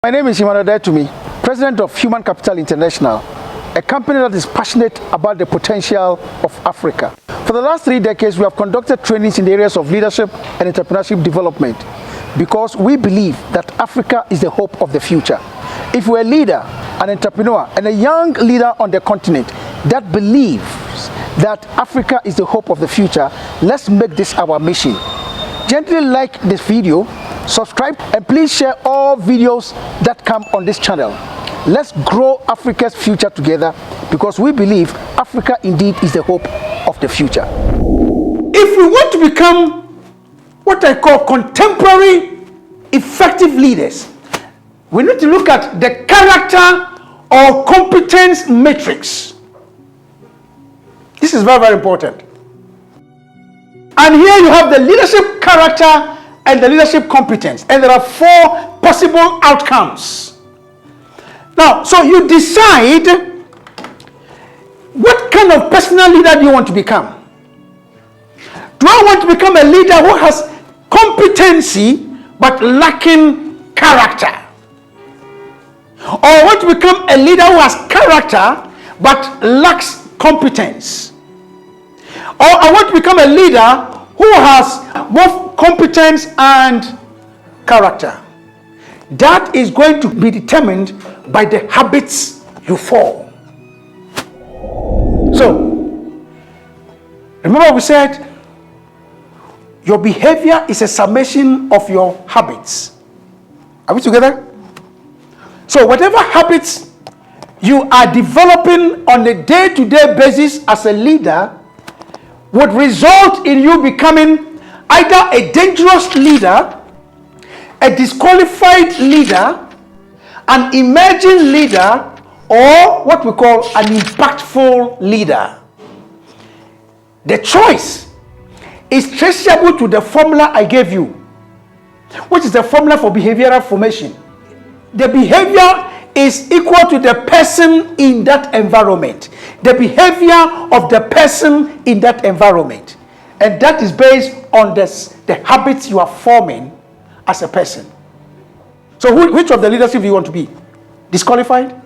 My name is Tumi, President of Human Capital International, a company that is passionate about the potential of Africa. For the last 3 decades, we have conducted trainings in the areas of leadership and entrepreneurship development because we believe that Africa is the hope of the future. If we're a leader, an entrepreneur, and a young leader on the continent that believes that Africa is the hope of the future, let's make this our mission. Gently like this video, subscribe, and please share all videos that come on this channel. Let's grow Africa's future together because we believe Africa indeed is the hope of the future. If we want to become what I call contemporary effective leaders, we need to look at the character or competence matrix. This is very, very important. And here you have the leadership character and the leadership competence, and there are 4 possible outcomes. Now, so you decide what kind of personal leader do you want to become. Do I want to become a leader who has competency but lacking character? Or I want to become a leader who has character but lacks competence? Or I want to become a leader who has both competence and character? That is going to be determined by the habits you form. So, remember we said your behavior is a summation of your habits. Are we together? So, whatever habits you are developing on a day-to-day basis as a leader would result in you becoming either a dangerous leader, a disqualified leader, an emerging leader, or what we call an impactful leader. The choice is traceable to the formula I gave you, which is the formula for behavioral formation. The behavior is equal to the person in that environment, the behavior of the person in that environment, and that is based on the habits you are forming as a person. So which of the leadership do you want to be? Disqualified?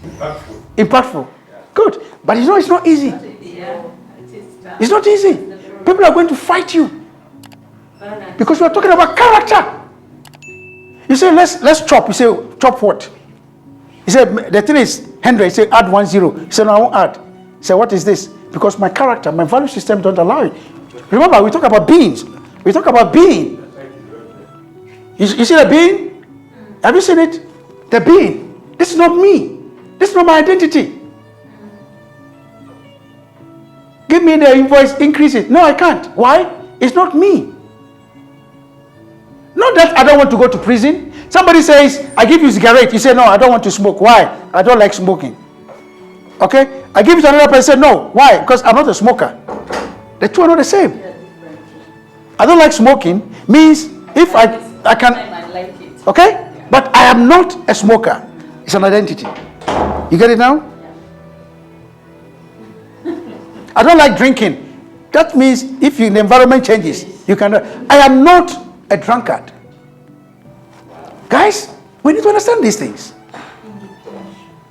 Impactful. Impactful. Yeah. Good. But you know it's not easy. It's not easy. People are going to fight you because we are talking about character. You say, let's chop. You say, chop what? He said, the thing is 100. He said, add 10. He said, no, I won't add. He said, what is this? Because my character, my value system don't allow it. Remember, we talk about beings. We talk about being. You see the being? Have you seen it? The being. This is not me. This is not my identity. Give me the invoice, increase it. No, I can't. Why? It's not me. Not that I don't want to go to prison. Somebody says, I give you a cigarette. You say, no, I don't want to smoke. Why? I don't like smoking. Okay? I give it to another person. No. Why? Because I'm not a smoker. The two are not the same. I don't like smoking means if I can. Okay? But I am not a smoker. It's an identity. You get it now? I don't like drinking. That means if the environment changes, you cannot. I am not a drunkard. Guys, we need to understand these things.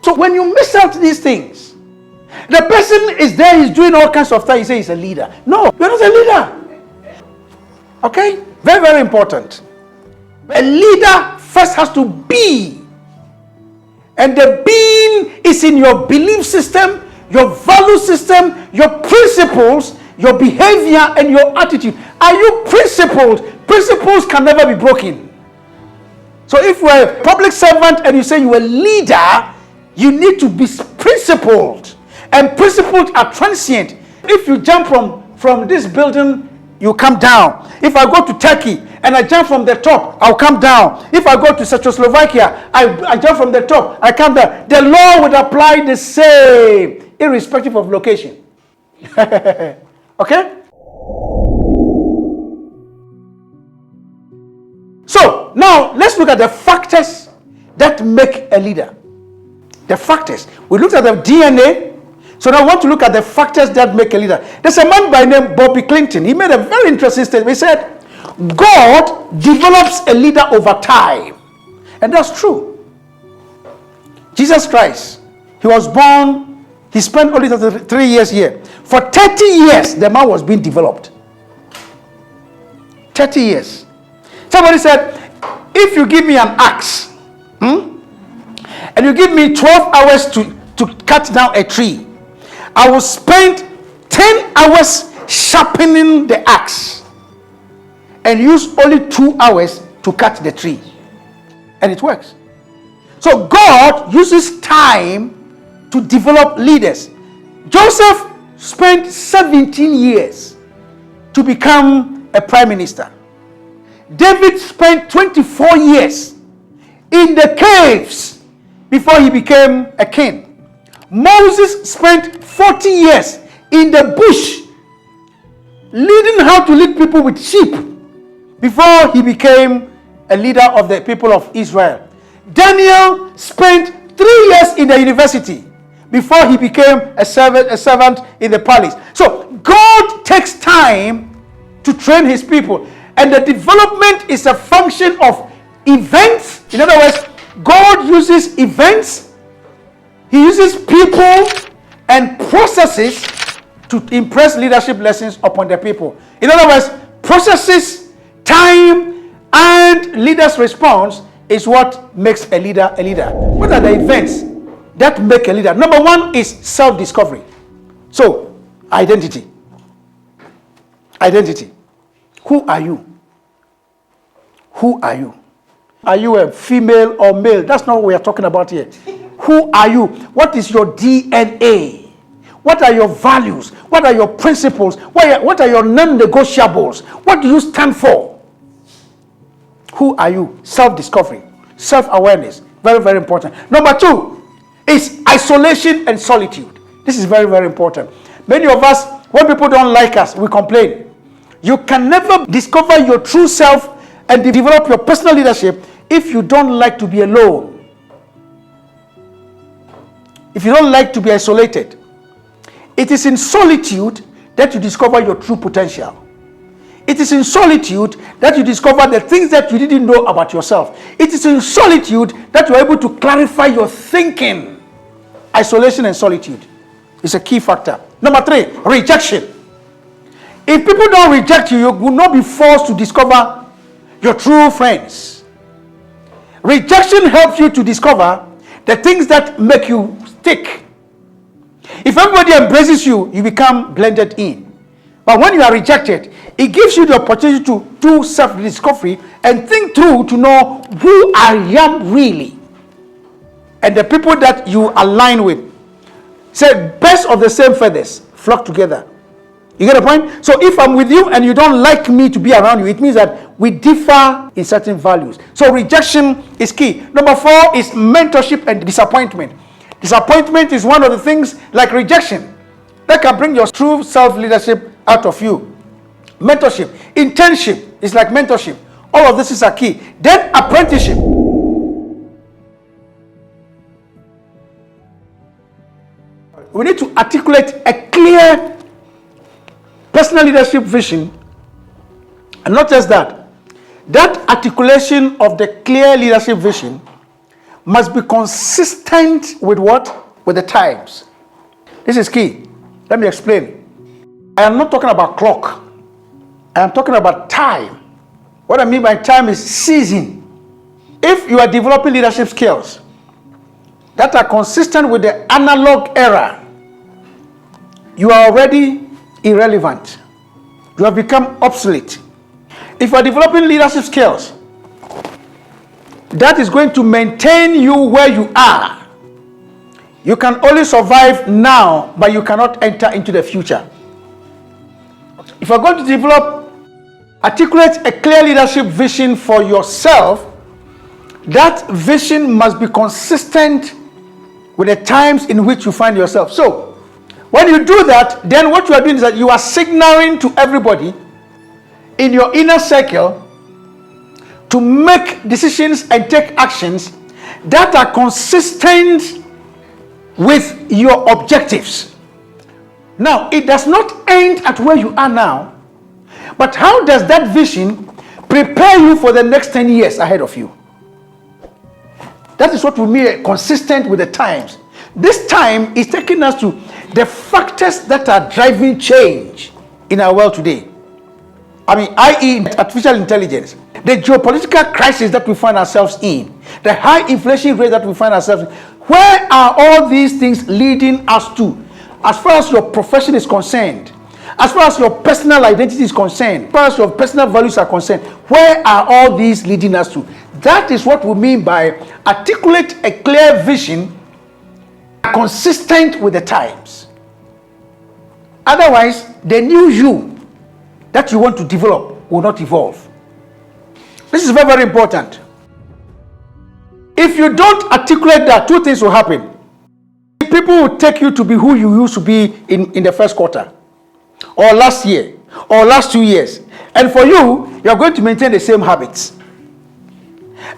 So when you miss out these things, the person is there, he's doing all kinds of things, you say he's a leader. No, you're not a leader. Okay? Very, very important. A leader first has to be. And the being is in your belief system, your value system, your principles, your behavior, and your attitude. Are you principled? Principles can never be broken. So if you're a public servant and you say you're a leader, you need to be principled. And principles are transient. If you jump from this building, you come down. If I go to Turkey and I jump from the top, I'll come down. If I go to Czechoslovakia, I jump from the top, I come down. The law would apply the same, irrespective of location. Okay? So, now let's look at the factors that make a leader. The factors. We looked at the DNA. So now I want to look at the factors that make a leader. There's a man by the name Bobby Clinton. He made a very interesting statement. He said, God develops a leader over time. And that's true. Jesus Christ, he was born, he spent only 3 years here. For 30 years, the man was being developed. 30 years. Somebody said, if you give me an axe, and you give me 12 hours to cut down a tree, I will spend 10 hours sharpening the axe and use only 2 hours to cut the tree. And it works. So God uses time to develop leaders. Joseph spent 17 years to become a prime minister. David spent 24 years in the caves before he became a king. Moses spent 40 years in the bush leading how to lead people with sheep before he became a leader of the people of Israel. Daniel spent 3 years in the university before he became a servant in the palace. So God takes time to train his people, and the development is a function of events. In other words, God uses events, he uses people and processes to impress leadership lessons upon the people. In other words, processes, time, and leader's response is what makes a leader a leader. What are the events that make a leader? Number one is self-discovery. So, identity. Identity. Who are you? Who are you? Are you a female or male? That's not what we are talking about here. Who are you? What is your DNA? What are your values? What are your principles? What are your non-negotiables? What do you stand for? Who are you? Self-discovery, self-awareness. Very, very important. Number two is isolation and solitude. This is very, very important. Many of us, when people don't like us, we complain. You can never discover your true self and develop your personal leadership if you don't like to be alone. If you don't like to be isolated. It is in solitude that you discover your true potential. It is in solitude that you discover the things that you didn't know about yourself. It is in solitude that you are able to clarify your thinking. Isolation and solitude is a key factor. Number three, rejection. If people don't reject you, you will not be forced to discover your true friends. Rejection helps you to discover the things that make you stick. If everybody embraces you, you become blended in. But when you are rejected, it gives you the opportunity to do self-discovery and think through to know who I am really. And the people that you align with. Say, birds of the same feathers flock together. You get the point? So if I'm with you and you don't like me to be around you, it means that we differ in certain values. So rejection is key. Number four is mentorship and disappointment. Disappointment is one of the things like rejection that can bring your true self-leadership out of you. Mentorship, internship is like mentorship. All of this is a key. Then apprenticeship. We need to articulate a clear personal leadership vision, and not just that. That articulation of the clear leadership vision must be consistent with what? With the times. This is key. Let me explain. I am not talking about clock. I am talking about time. What I mean by time is season. If you are developing leadership skills that are consistent with the analog era, you are already irrelevant. You have become obsolete. If you are developing leadership skills that is going to maintain you where you are, you can only survive now, but you cannot enter into the future. If you're going to articulate a clear leadership vision for yourself, that vision must be consistent with the times in which you find yourself. So, when you do that, then what you are doing is that you are signaling to everybody in your inner circle to make decisions and take actions that are consistent with your objectives. Now, it does not end at where you are now, but how does that vision prepare you for the next 10 years ahead of you? That is what we mean consistent with the times. This time is taking us to the factors that are driving change in our world today. I mean, i.e. artificial intelligence, the geopolitical crisis that we find ourselves in, the high inflation rate that we find ourselves in. Where are all these things leading us to? As far as your profession is concerned, as far as your personal identity is concerned, as far as your personal values are concerned, where are all these leading us to? That is what we mean by articulate a clear vision consistent with the times. Otherwise, the new you that you want to develop will not evolve. This is very, very important. If you don't articulate that, two things will happen. People will take you to be who you used to be in the first quarter, or last year, or last 2 years. And for you, you're going to maintain the same habits.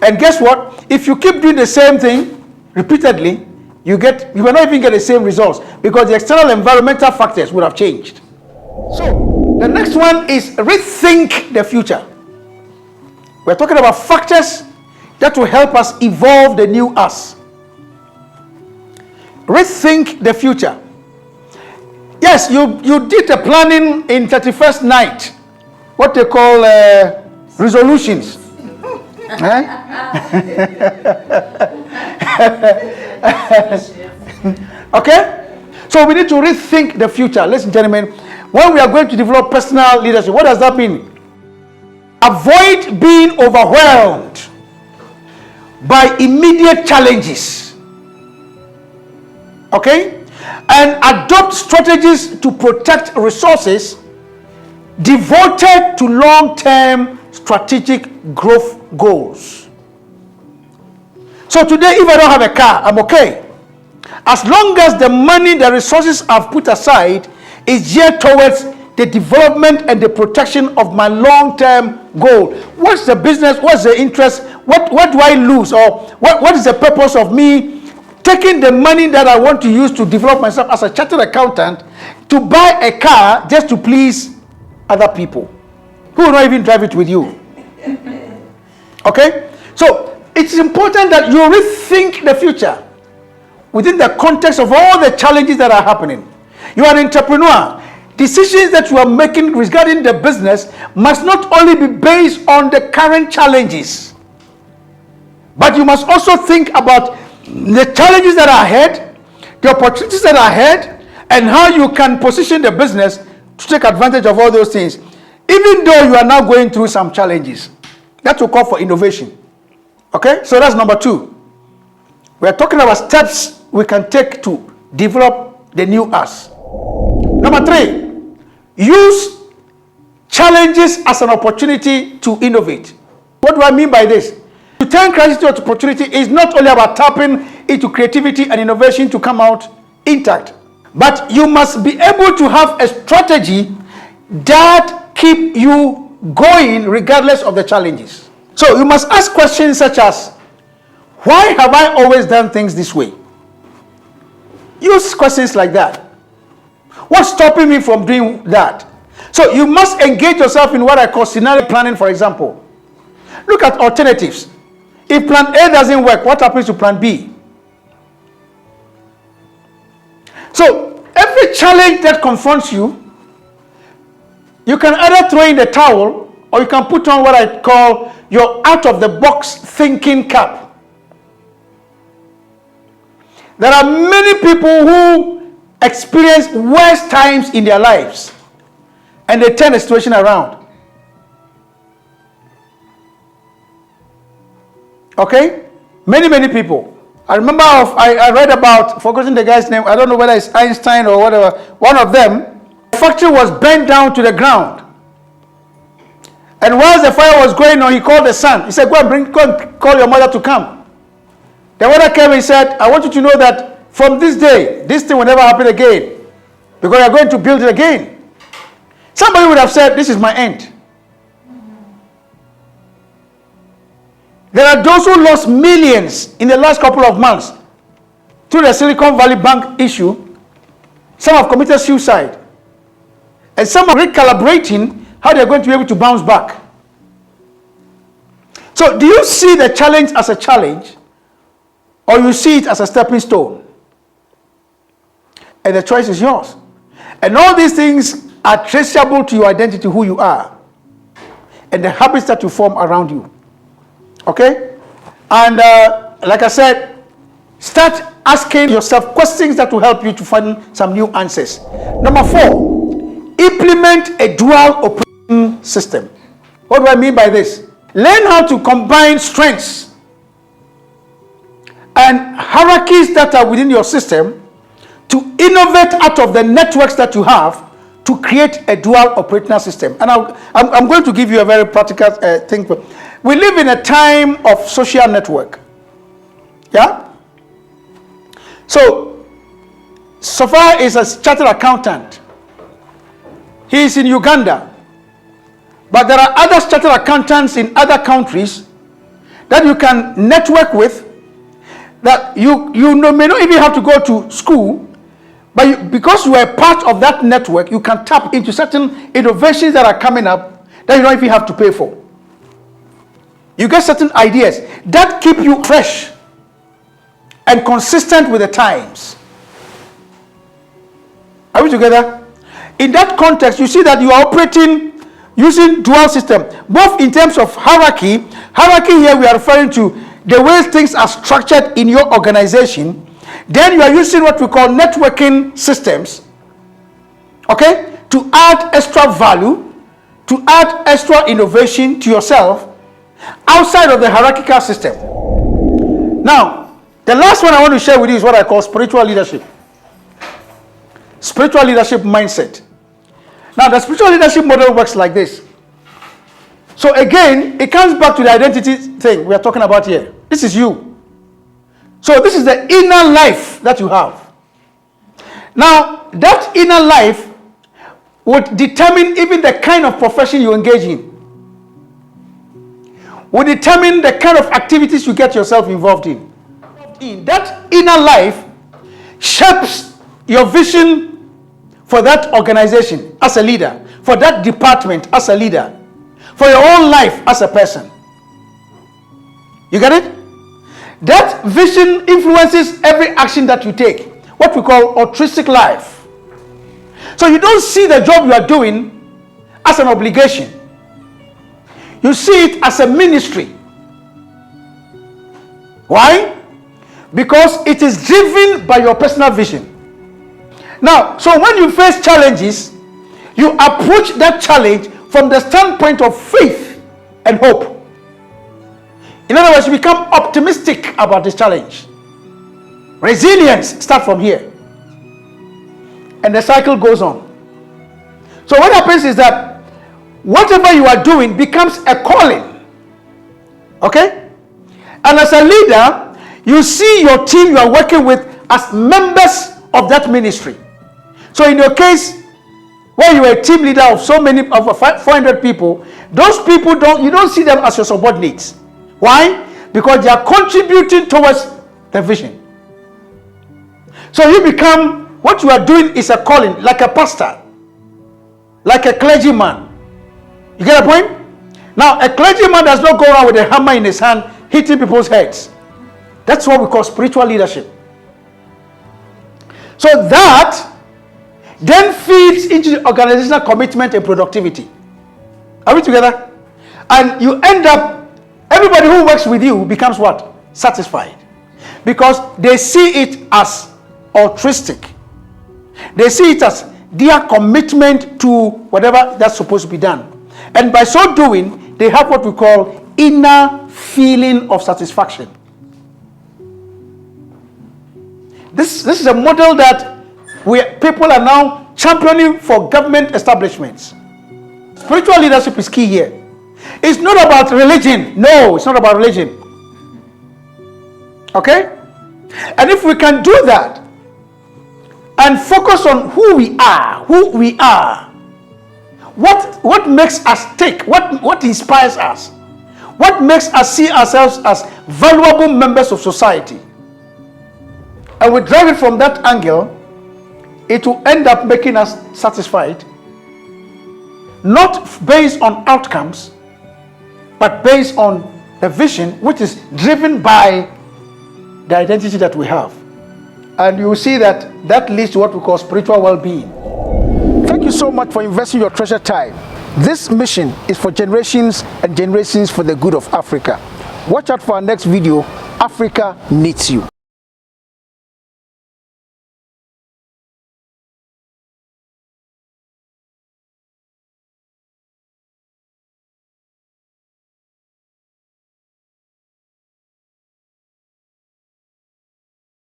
And guess what? If you keep doing the same thing repeatedly, you will not even get the same results because the external environmental factors would have changed. So, the next one is rethink the future. We're talking about factors that will help us evolve the new us. Rethink the future. Yes, you did the planning in 31st night, what they call resolutions. Okay? So we need to rethink the future. Ladies and gentlemen, when we are going to develop personal leadership, what does that mean? Avoid being overwhelmed by immediate challenges. Okay? And adopt strategies to protect resources devoted to long-term strategic growth goals. So today, if I don't have a car, I'm okay. As long as the money, the resources I've put aside is geared towards the development and the protection of my long-term goal. What's the business? What's the interest? What do I lose? Or what is the purpose of me taking the money that I want to use to develop myself as a chartered accountant to buy a car just to please other people who will not even drive it with you? Okay? So it's important that you rethink the future within the context of all the challenges that are happening. You are an entrepreneur. Decisions that you are making regarding the business must not only be based on the current challenges, but you must also think about the challenges that are ahead, the opportunities that are ahead, and how you can position the business to take advantage of all those things. Even though you are now going through some challenges, that will call for innovation. Okay? So that's number 2. We are talking about steps we can take to develop the new us. Number 3, use challenges as an opportunity to innovate. What do I mean by this? To turn crisis into opportunity is not only about tapping into creativity and innovation to come out intact, but you must be able to have a strategy that keep you going regardless of the challenges. So you must ask questions such as, why have I always done things this way? Use questions like that. What's stopping me from doing that? So you must engage yourself in what I call scenario planning, for example. Look at alternatives. If plan A doesn't work, what happens to plan B? So every challenge that confronts you, you can either throw in the towel or you can put on what I call your out-of-the-box thinking cap. There are many people who experience worse times in their lives and they turn the situation around. Okay? Many people. I remember I read about, forgetting the guy's name, I don't know whether it's Einstein or whatever, one of them, the factory was bent down to the ground. And whilst the fire was going on, he called the son. He said, go and call your mother to come. The mother came and said, I want you to know that from this day, this thing will never happen again, because you're going to build it again. Somebody would have said, this is my end. There are those who lost millions in the last couple of months through the Silicon Valley Bank issue. Some have committed suicide. And some are recalibrating how they're going to be able to bounce back. So do you see the challenge as a challenge? or you see it as a stepping stone. And the choice is yours. And all these things are traceable to your identity, who you are, and the habits that you form around you. Okay? And like I said, start asking yourself questions that will help you to find some new answers. Number 4, implement a dual operating system. What do I mean by this? Learn how to combine strengths and hierarchies that are within your system to innovate out of the networks that you have to create a dual operating system. And I'm going to give you a very practical thing. We live in a time of social network. Yeah? So far is a chartered accountant. He is in Uganda. But there are other chartered accountants in other countries that you can network with, that you may not even have to go to school, but because you are part of that network, you can tap into certain innovations that are coming up that you don't even have to pay for. You get certain ideas that keep you fresh and consistent with the times. Are we together? In that context, you see that you are operating using dual system, both in terms of hierarchy. Hierarchy here we are referring to the way things are structured in your organization. Then you are using what we call networking systems, okay, to add extra value, to add extra innovation to yourself outside of the hierarchical system. Now, the last one I want to share with you is what I call spiritual leadership. Spiritual leadership mindset. Now, the spiritual leadership model works like this. So again, it comes back to the identity thing we are talking about here. This is you. So this is the inner life that you have. Now, that inner life would determine even the kind of profession you engage in. Would determine the kind of activities you get yourself involved in. That inner life shapes your vision for that organization as a leader, for that department as a leader, for your own life as a person. You get it? That vision influences every action that you take, what we call altruistic life. So you don't see the job you are doing as an obligation. You see it as a ministry. Why? Because it is driven by your personal vision. Now, so when you face challenges, you approach that challenge from the standpoint of faith and hope. In other words, you become optimistic about this challenge. Resilience starts from here. And the cycle goes on. So what happens is that whatever you are doing becomes a calling. Okay? And as a leader, you see your team you are working with as members of that ministry. So in your case, where you are a team leader of so many, of 400 people, those people you don't see them as your subordinates. Why? Because they are contributing towards the vision. So you become, what you are doing is a calling, like a pastor, like a clergyman. You get a point? Now, a clergyman does not go around with a hammer in his hand, hitting people's heads. That's what we call spiritual leadership. So that then feeds into the organizational commitment and productivity. Are we together? And you end up, everybody who works with you becomes what? Satisfied. Because they see it as altruistic. They see it as their commitment to whatever that's supposed to be done. And by so doing, they have what we call inner feeling of satisfaction. This is a model that people are now championing for government establishments. Spiritual leadership is key here. It's not about religion. No, it's not about religion. Okay? And if we can do that and focus on who we are, what makes us tick, what inspires us, what makes us see ourselves as valuable members of society, and we drive it from that angle, it will end up making us satisfied, not based on outcomes, but based on the vision which is driven by the identity that we have. And you will see that that leads to what we call spiritual well-being. Thank you so much for investing your treasure time. This mission is for generations and generations for the good of Africa. Watch out for our next video. Africa needs you.